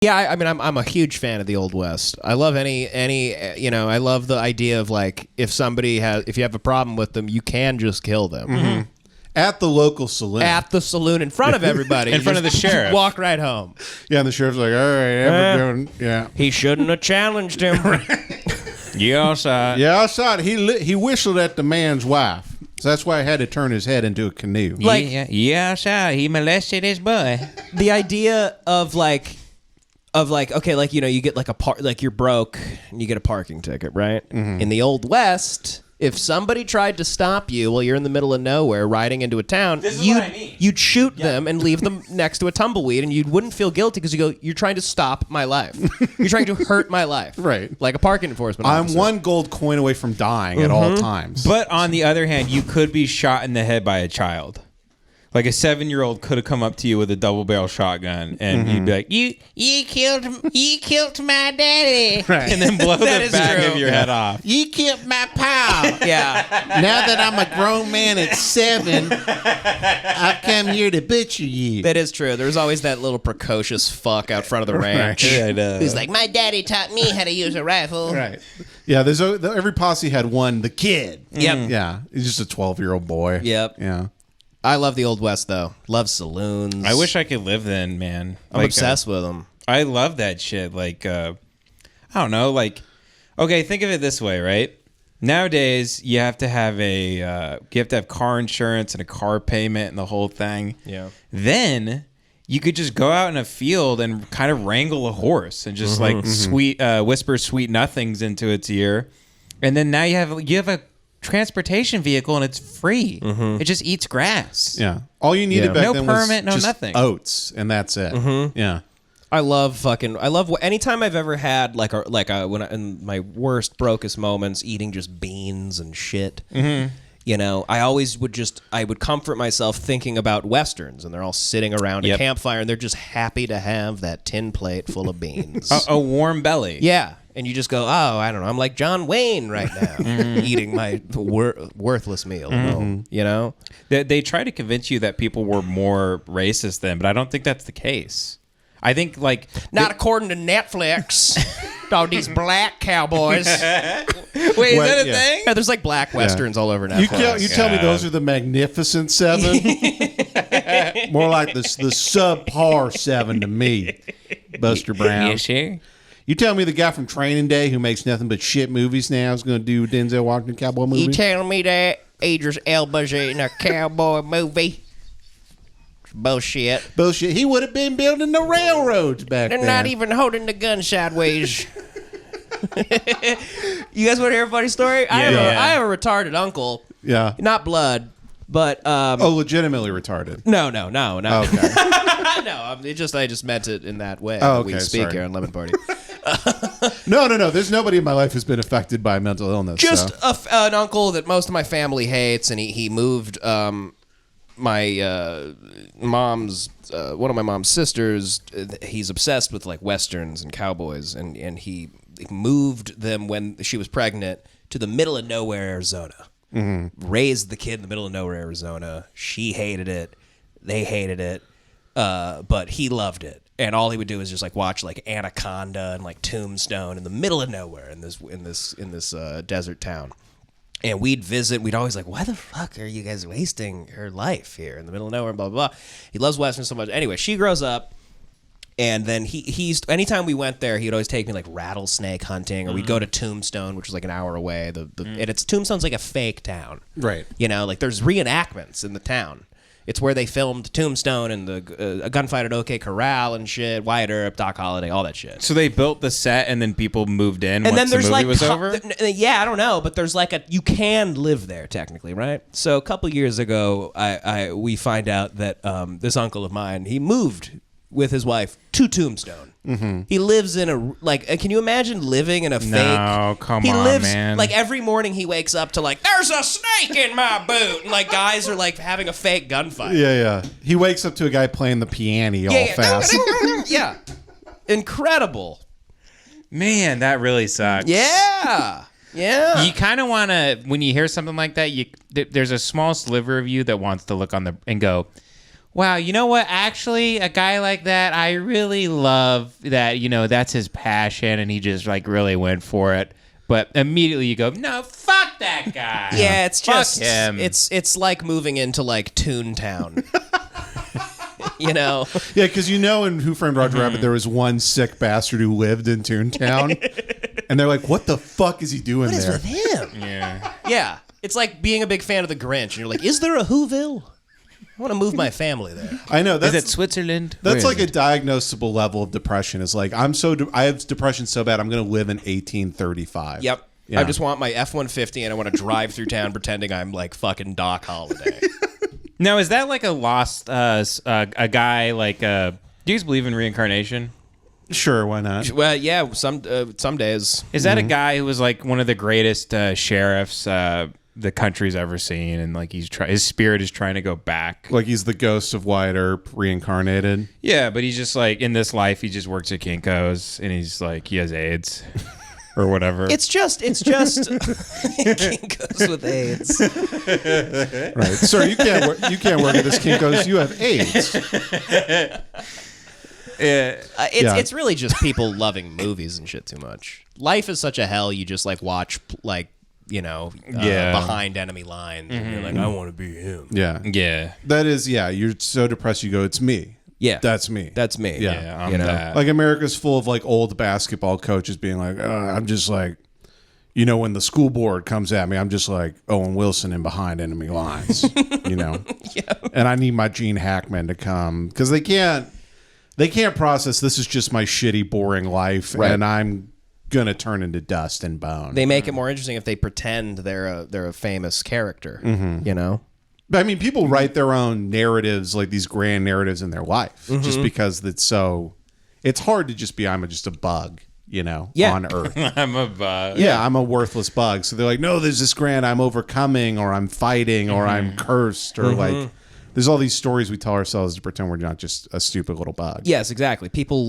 Yeah, I mean, I'm a huge fan of the Old West. I love any I love the idea of like if you have a problem with them, you can just kill them. Mm-hmm. At the local saloon. At the saloon in front of everybody. In front of the sheriff. Walk right home. Yeah, and the sheriff's like, all right, yeah. He shouldn't have challenged him. Yeah, I saw it. Yeah, I saw it. He whistled at the man's wife. So that's why I had to turn his head into a canoe. Like, yeah, I saw it. He molested his boy. The idea of like okay, like you get like you're broke and you get a parking ticket, right? Mm-hmm. In the Old West, if somebody tried to stop you while you're in the middle of nowhere riding into a town, you'd shoot them and leave them next to a tumbleweed, and you wouldn't feel guilty because you're trying to stop my life. You're trying to hurt my life, right? Like a parking enforcement officer. I'm one gold coin away from dying at all times. But on the other hand, you could be shot in the head by a child. Like a 7-year-old could have come up to you with a double barrel shotgun, and you'd be like, "You killed my daddy," right. and then blow the back of your head off. You killed my pal. Yeah. Now that I'm a grown man at 7, I've come here to butcher you. That is true. There's always that little precocious fuck out front of the ranch. Right. Who's like, my daddy taught me how to use a rifle. Right. Yeah. Every posse had one. The kid. Yep. Yeah. He's just a 12-year-old boy. Yep. Yeah. I love the Old West, though. Love saloons. I wish I could live then, man. I'm obsessed with them. I love that shit. Like, I don't know. Like, okay, think of it this way, right? Nowadays, you have to have car insurance and a car payment and the whole thing. Yeah. Then you could just go out in a field and kind of wrangle a horse and just whisper sweet nothings into its ear, and then now you have a transportation vehicle and it's free. It just eats grass. Yeah. All you needed back then was permit, no just nothing. oats, and that's it. Yeah. I love anytime I've ever had in my worst brokest moments eating just beans and shit. You know, I would comfort myself thinking about Westerns, and they're all sitting around a campfire and they're just happy to have that tin plate full of beans. A warm belly. Yeah. And you just go, oh, I don't know. I'm like John Wayne right now, eating my worthless meal. You know? They try to convince you that people were more racist then, but I don't think that's the case. I think, like... Not according to Netflix. All these black cowboys. Wait, is that a thing? Yeah, there's like black Westerns all over Netflix. You tell me those are the Magnificent 7? More like the subpar 7 to me, Buster Brown. Yeah, sure. You tell me the guy from Training Day who makes nothing but shit movies now is going to do Denzel Washington cowboy movie? You telling me that Idris Elba's in a cowboy movie? Bullshit. Bullshit. He would have been building the railroads back then. They're not even holding the gun sideways. You guys want to hear a funny story? I have a retarded uncle. Yeah. Not blood, but... legitimately retarded. No. Okay. No, I just meant it in that way. Oh, We okay, speak sorry. here on Lemon Party. No. There's nobody in my life who's been affected by mental illness. Just so. an uncle that most of my family hates, and he moved my mom's one of my mom's sisters. He's obsessed with like westerns and cowboys, and he moved them when she was pregnant to the middle of nowhere, Arizona. Raised the kid in the middle of nowhere, Arizona. She hated it. They hated it. But he loved it. And all he would do is just like watch like Anaconda and like Tombstone in the middle of nowhere in this desert town. And we'd visit. We'd always like, why the fuck are you guys wasting her life here in the middle of nowhere? Blah blah blah. He loves westerns so much. Anyway, she grows up, and then he's anytime we went there, he'd always take me like rattlesnake hunting, or we'd go to Tombstone, which was like an hour away. And it's Tombstone's like a fake town, right? You know, like there's reenactments in the town. It's where they filmed Tombstone and a gunfight at OK Corral and shit. Wyatt Earp, Doc Holliday, all that shit. So they built the set and then people moved in and once then there's the movie like was over? Yeah, I don't know, but there's like you can live there technically, right? So a couple years ago, we find out that this uncle of mine, he moved with his wife to Tombstone. He lives in can you imagine living in a fake? No, come he on, lives, man. Like every morning he wakes up to like, there's a snake in my boot, and like guys are like having a fake gunfight. Yeah. He wakes up to a guy playing the piano all fast. Yeah, incredible. Man, that really sucks. Yeah. You kind of want to, when you hear something like that, there's a small sliver of you that wants to look on and go, wow, you know what? Actually, a guy like that, I really love that, that's his passion and he just like really went for it. But immediately you go, no, fuck that guy. Yeah, it's Fuck just him. it's like moving into like Toontown. Yeah, because in Who Framed Roger Rabbit, there was one sick bastard who lived in Toontown. And they're like, what the fuck is he doing What is there? with him? Yeah. Yeah, it's like being a big fan of the Grinch, and you're like, is there a Whoville? I want to move my family there. I know. Is it Switzerland? That's Where like is a diagnosable level of depression. It's like, I have depression so bad, I'm going to live in 1835. Yep. Yeah. I just want my F-150, and I want to drive through town pretending I'm like fucking Doc Holliday. Now, is that like a lost a guy like? Do you guys believe in reincarnation? Sure, why not? Well, yeah, some days. Is that a guy who was like one of the greatest sheriffs the country's ever seen, and like his spirit is trying to go back? Like he's the ghost of Wyatt Earp reincarnated? Yeah, but he's just like in this life, he just works at Kinko's, and he's like he has AIDS. Or whatever. It's just Kinko's with AIDS. Right, sir. You can't work at this Kinko's. You have AIDS. It's really just people loving movies and shit too much. Life is such a hell. You just like watch behind enemy lines, and you're like, I want to be him. Yeah. That is. Yeah. You're so depressed. You go, it's me. Yeah, that's me. That's me. Yeah, I'm that. Like America's full of like old basketball coaches being like, I'm just like, when the school board comes at me, I'm just like Owen Wilson in behind enemy lines, Yeah. And I need my Gene Hackman to come because they can't process this is just my shitty, boring life, right. And I'm gonna turn into dust and bone. They make it more interesting if they pretend they're a famous character, But I mean, people write their own narratives, like these grand narratives in their life, just because it's hard to just be, I'm just a bug, on Earth. I'm a bug. Yeah, I'm a worthless bug. So they're like, no, there's this grand, I'm overcoming, or I'm fighting, or I'm cursed, or like, there's all these stories we tell ourselves to pretend we're not just a stupid little bug. Yes, exactly. People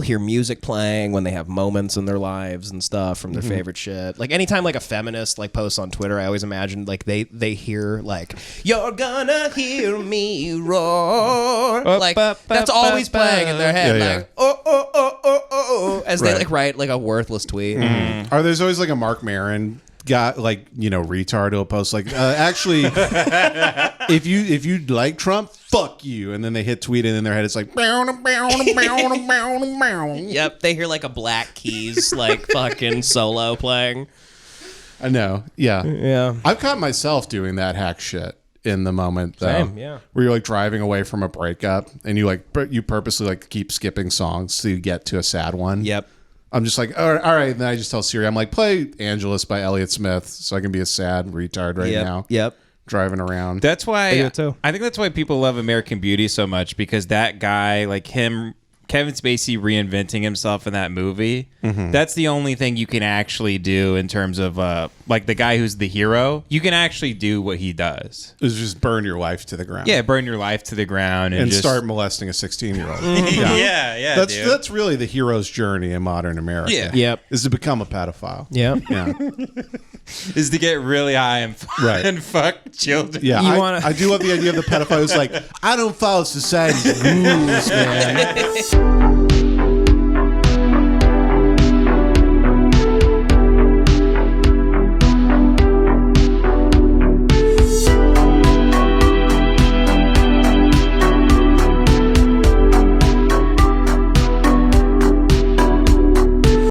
hear music playing when they have moments in their lives and stuff from their favorite shit. Like anytime like a feminist like posts on Twitter, I always imagine like they hear like, you're gonna hear me roar. Like that's always playing in their head. Yeah, like oh, as they like write like a worthless tweet. Or there's always like a Mark Maron got like retard who'll post like actually if you like Trump, fuck you, and then they hit tweet and in their head it's like yep, they hear like a Black Keys like fucking solo playing. I know. Yeah. I've caught myself doing that hack shit in the moment though. Same, yeah. Where you're like driving away from a breakup and you purposely like keep skipping songs so you get to a sad one. Yep. I'm just like, all right. And then I just tell Siri, I'm like, play Angelus by Elliott Smith so I can be a sad retard now. Yep. Driving around. That's why I do it too. I think that's why people love American Beauty so much, because that guy, like him, Kevin Spacey reinventing himself in that movie, that's the only thing you can actually do in terms of like the guy who's the hero. You can actually do what he does. Is just burn your life to the ground. Yeah, burn your life to the ground and just start molesting a 16-year-old. Yeah, dude. That's really the hero's journey in modern America. Yeah. Yep. Is to become a pedophile. Yep. Yeah. is to get really high and and fuck children. Yeah, I do love the idea of the pedophile who's like, I don't follow society's rules, man.